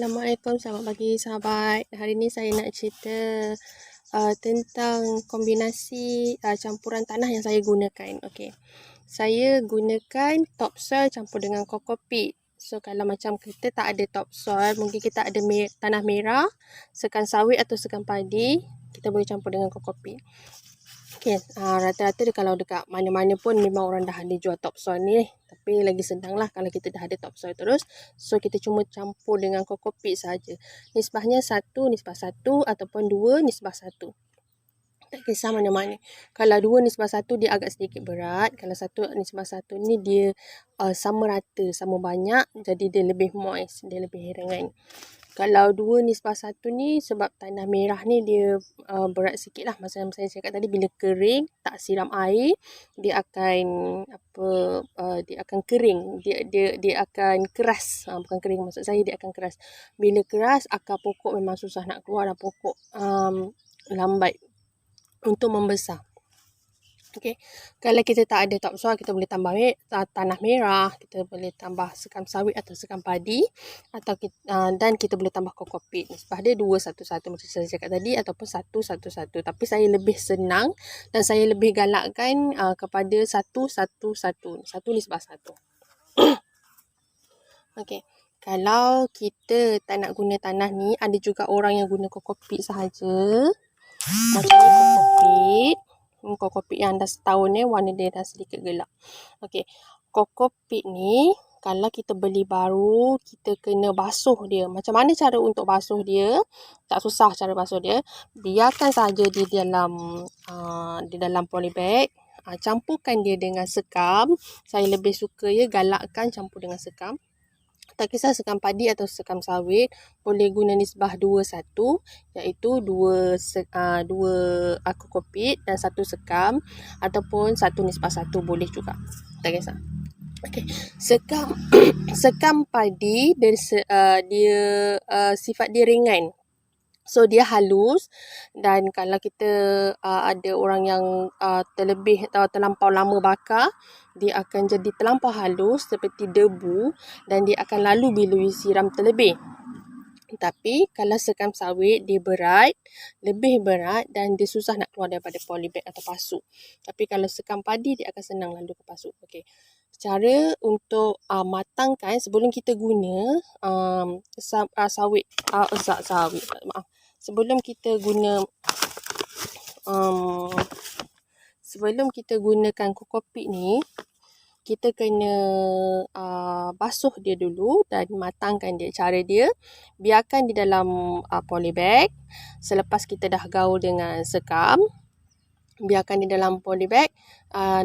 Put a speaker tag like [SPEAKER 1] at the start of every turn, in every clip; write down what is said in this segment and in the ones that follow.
[SPEAKER 1] Assalamualaikum, selamat pagi sahabat. Hari ni saya nak cerita tentang kombinasi campuran tanah yang saya gunakan. Okey. Saya gunakan topsoil campur dengan kokopit. So kalau macam kita tak ada topsoil, mungkin kita ada tanah merah, sekan sawit atau sekan padi, kita boleh campur dengan kokopit. Okay, rata-rata kalau dekat mana-mana pun memang orang dah ada jual topsoil ni. Tapi lagi senang lah kalau kita dah ada topsoil terus. So, kita cuma campur dengan kokopit saja. Nisbahnya 1:1 ataupun 2:1. Tak kisah mana-mana. Kalau 2:1 dia agak sedikit berat. Kalau 1:1 ni dia sama rata, sama banyak. Jadi dia lebih moist, dia lebih ringan. Kalau 2:1 ni sebab tanah merah ni dia berat sikit lah. Macam saya cakap tadi, bila kering tak siram air, dia akan dia akan kering, dia akan keras. Bukan kering, maksud saya dia akan keras. Bila keras, akar pokok memang susah nak keluar dan pokok lambat untuk membesar. Okey, kalau kita tak ada topsoil, kita boleh tambah tanah merah, kita boleh tambah sekam sawit atau sekam padi, atau dan kita boleh tambah kokopit. Nisbah dia 2:1 macam saya cakap tadi, ataupun 1:1. Tapi saya lebih senang dan saya lebih galakkan kepada 1:1. 1:1. Okey, kalau kita tak nak guna tanah ni, ada juga orang yang guna kokopit sahaja. Macam ni kokopit. Kokopit yang dah setahun ni, warna dia dah sedikit gelap. Okey, kokopit ni kalau kita beli baru, kita kena basuh dia. Macam mana cara untuk basuh dia? Tak susah cara basuh dia. Biarkan saja di dalam polybag. Campurkan dia dengan sekam. Saya lebih suka galakkan campur dengan sekam. Tak kisah sekam padi atau sekam sawit, boleh guna nisbah 2:1, iaitu 2 kokopit dan 1 sekam, ataupun 1:1 boleh juga. Tak kisah. Okay. Sekam padi dia sifat dia ringan. So dia halus, dan kalau kita ada orang yang terlebih atau terlampau lama bakar, dia akan jadi terlampau halus seperti debu dan dia akan lalu bila disiram terlebih. Tapi kalau sekam sawit, dia berat, lebih berat, dan dia susah nak keluar daripada polybag atau pasu. Tapi kalau sekam padi, dia akan senang lalu ke pasu. Okey. Cara untuk matangkan sebelum kita guna sawit, maaf. Sebelum kita gunakan kokopit ni, kita kena basuh dia dulu dan matangkan dia. Cara dia, biarkan di dalam polybag. Selepas kita dah gaul dengan sekam, biarkan di dalam polybag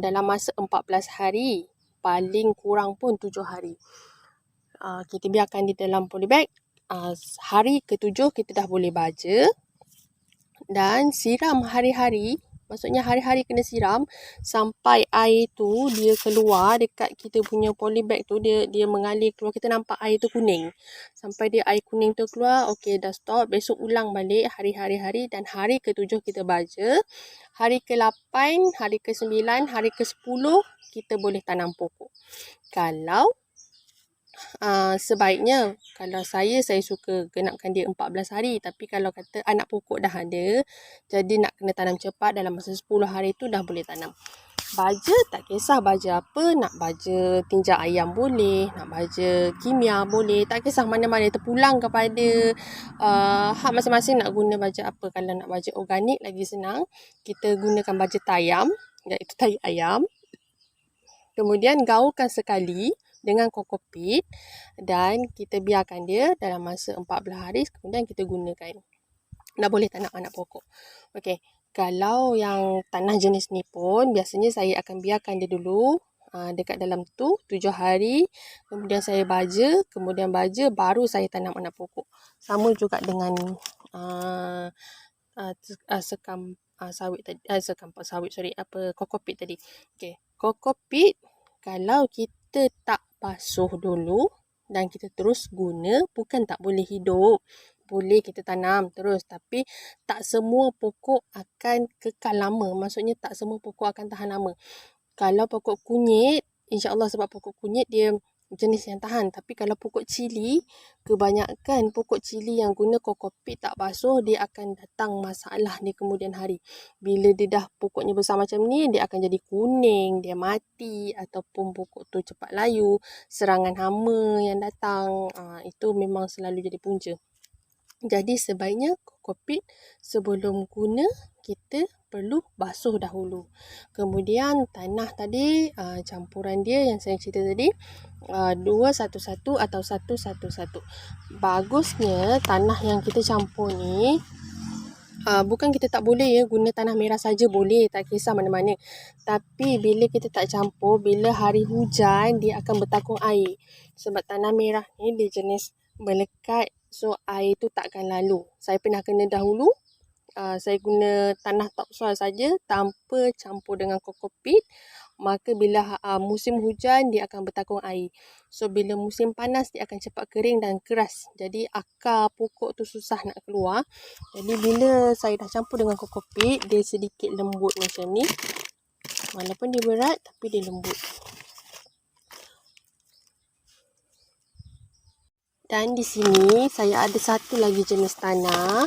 [SPEAKER 1] dalam masa 14 hari. Paling kurang pun 7 hari. Kita biarkan di dalam polybag. Hari ke-7 kita dah boleh baja. Dan siram hari-hari. Maksudnya hari-hari kena siram sampai air tu dia keluar dekat kita punya polybag tu, dia mengalir keluar, kita nampak air tu kuning. Sampai dia air kuning tu keluar, okey dah stop. Besok ulang balik hari-hari, dan hari ke-7 kita baja. Hari ke-8, hari ke-9, hari ke-10 kita boleh tanam pokok. Kalau sebaiknya, kalau saya suka genapkan dia 14 hari. Tapi kalau kata anak pokok dah ada, jadi nak kena tanam cepat, dalam masa 10 hari tu dah boleh tanam. Baja tak kisah baja apa, nak baja tinja ayam boleh, nak baja kimia boleh, tak kisah mana-mana, terpulang kepada hak masing-masing nak guna baja apa. Kalau nak baja organik lagi senang, kita gunakan baja tayam, iaitu tahi ayam. Kemudian gaulkan sekali dengan kokopit dan kita biarkan dia dalam masa 14 hari, kemudian kita gunakan. Dah boleh tanam anak pokok. Okey, kalau yang tanah jenis ni pun, biasanya saya akan biarkan dia dulu dekat dalam tu 7 hari, kemudian saya baja, baru saya tanam anak pokok. Sama juga dengan sekam sawit tadi, kokopit tadi. Okey, kokopit kalau kita tak basuh dulu dan kita terus guna, bukan tak boleh hidup. Boleh kita tanam terus, tapi tak semua pokok akan kekal lama. Maksudnya tak semua pokok akan tahan lama. Kalau pokok kunyit, insya-Allah, sebab pokok kunyit dia jenis yang tahan. Tapi kalau pokok cili, kebanyakan pokok cili yang guna kokopit tak basuh, dia akan datang masalah di kemudian hari. Bila dia dah pokoknya besar macam ni, dia akan jadi kuning, dia mati, ataupun pokok tu cepat layu, serangan hama yang datang, itu memang selalu jadi punca. Jadi sebaiknya kokopit sebelum guna kita perlu basuh dahulu. Kemudian tanah tadi, campuran dia yang saya cerita tadi, 2-1-1 atau 1-1-1. Bagusnya tanah yang kita campur ni, bukan kita tak boleh ya guna tanah merah saja, boleh, tak kisah mana-mana. Tapi bila kita tak campur, bila hari hujan dia akan bertakung air. Sebab tanah merah ni dia jenis melekat, so air tu takkan lalu. Saya pernah kena dahulu, saya guna tanah topsoil saja tanpa campur dengan kokopit. Maka bila musim hujan dia akan bertakung air. So bila musim panas dia akan cepat kering dan keras. Jadi akar pokok tu susah nak keluar. Jadi bila saya dah campur dengan kokopit, dia sedikit lembut macam ni. Walaupun dia berat tapi dia lembut. Dan di sini saya ada satu lagi jenis tanah.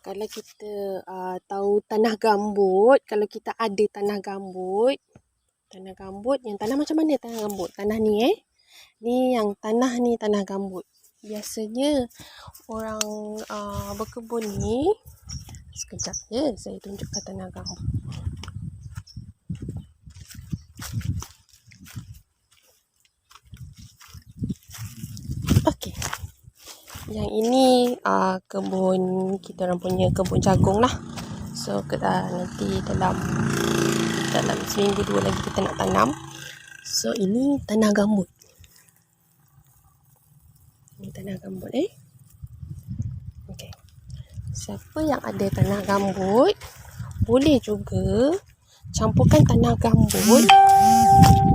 [SPEAKER 1] Kalau kita tahu tanah gambut, kalau kita ada tanah gambut yang tanah macam mana tanah gambut? Tanah ni ni yang tanah ni tanah gambut. Biasanya orang berkebun ni, sekejap ya saya tunjukkan tanah gambut. Okey. Yang ini kebun kita orang punya kebun jagung lah. So nanti dalam seminggu 2 lagi kita nak tanam. So ini tanah gambut. Ini tanah gambut Okey. Siapa yang ada tanah gambut, boleh juga campurkan tanah gambut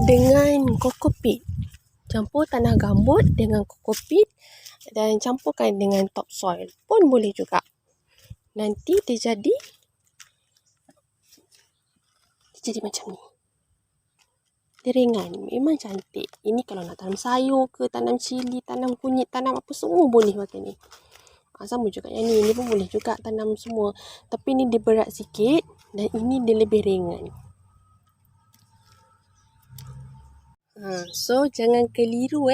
[SPEAKER 1] dengan kokopit. Campur tanah gambut dengan kokopit dan campurkan dengan topsoil pun boleh juga. Nanti dia jadi macam ni. Dia ringan, memang cantik. Ini kalau nak tanam sayur ke, tanam cili, tanam kunyit, tanam apa, semua boleh pakai ni. Sama juga yang ni pun boleh juga tanam semua. Tapi ni dia berat sikit dan ini dia lebih ringan. So jangan keliru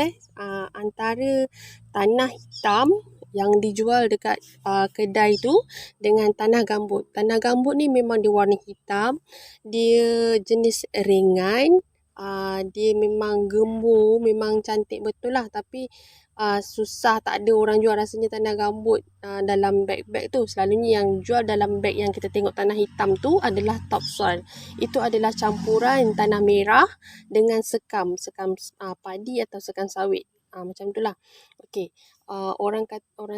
[SPEAKER 1] antara tanah hitam yang dijual dekat kedai tu dengan tanah gambut. Tanah gambut ni memang dia warna hitam, dia jenis ringan, dia memang gembur, memang cantik betul lah. Tapi susah, tak ada orang jual rasanya tanah gambut dalam beg-beg tu. Selalunya yang jual dalam beg yang kita tengok tanah hitam tu adalah topsoil. Itu adalah campuran tanah merah dengan sekam padi atau sekam sawit. Macam itulah. Okey. Orang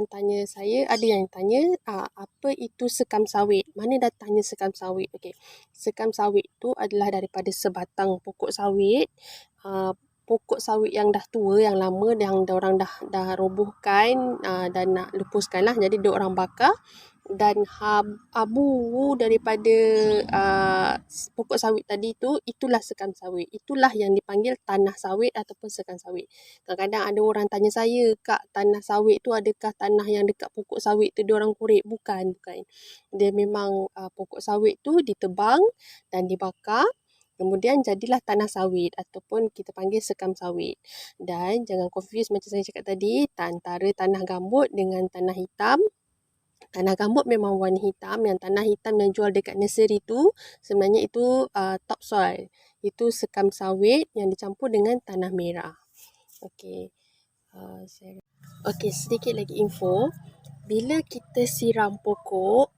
[SPEAKER 1] tanya saya, ada yang tanya apa itu sekam sawit? Mana datangnya sekam sawit? Okey. Sekam sawit tu adalah daripada sebatang pokok sawit. Pokok sawit yang dah tua, yang lama, yang orang dah robohkan dan nak lepuskan lah. Jadi dia orang bakar dan abu daripada pokok sawit tadi tu, itulah sekam sawit. Itulah yang dipanggil tanah sawit ataupun sekam sawit. Kadang-kadang ada orang tanya saya, Kak, tanah sawit tu adakah tanah yang dekat pokok sawit tu dia orang korek? Bukan. Dia memang pokok sawit tu ditebang dan dibakar. Kemudian jadilah tanah sawit ataupun kita panggil sekam sawit. Dan jangan confuse macam saya cakap tadi, antara tanah gambut dengan tanah hitam. Tanah gambut memang warna hitam. Yang tanah hitam yang jual dekat nursery tu sebenarnya itu topsoil. Itu sekam sawit yang dicampur dengan tanah merah. Okey. Okey, sedikit lagi info. Bila kita siram pokok,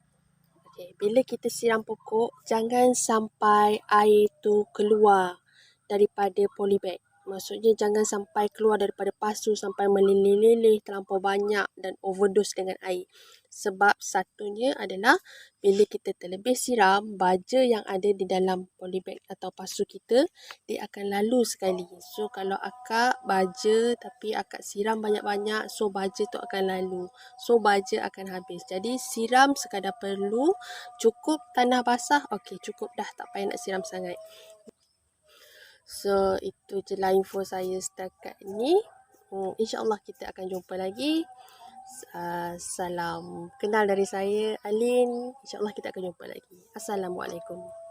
[SPEAKER 1] jangan sampai air tu keluar daripada polybag. Maksudnya jangan sampai keluar daripada pasu sampai meleleh-leleh terlampau banyak dan overdose dengan air. Sebab satunya adalah bila kita terlebih siram, baja yang ada di dalam polybag atau pasu kita, dia akan lalu sekali. So kalau akak baja tapi akak siram banyak-banyak, so baja tu akan lalu. So baja akan habis. Jadi siram sekadar perlu, cukup tanah basah, okey cukup dah, tak payah nak siram sangat. So, itu je lah info saya setakat ni. InsyaAllah kita akan jumpa lagi. Salam kenal dari saya, Alin. InsyaAllah kita akan jumpa lagi. Assalamualaikum.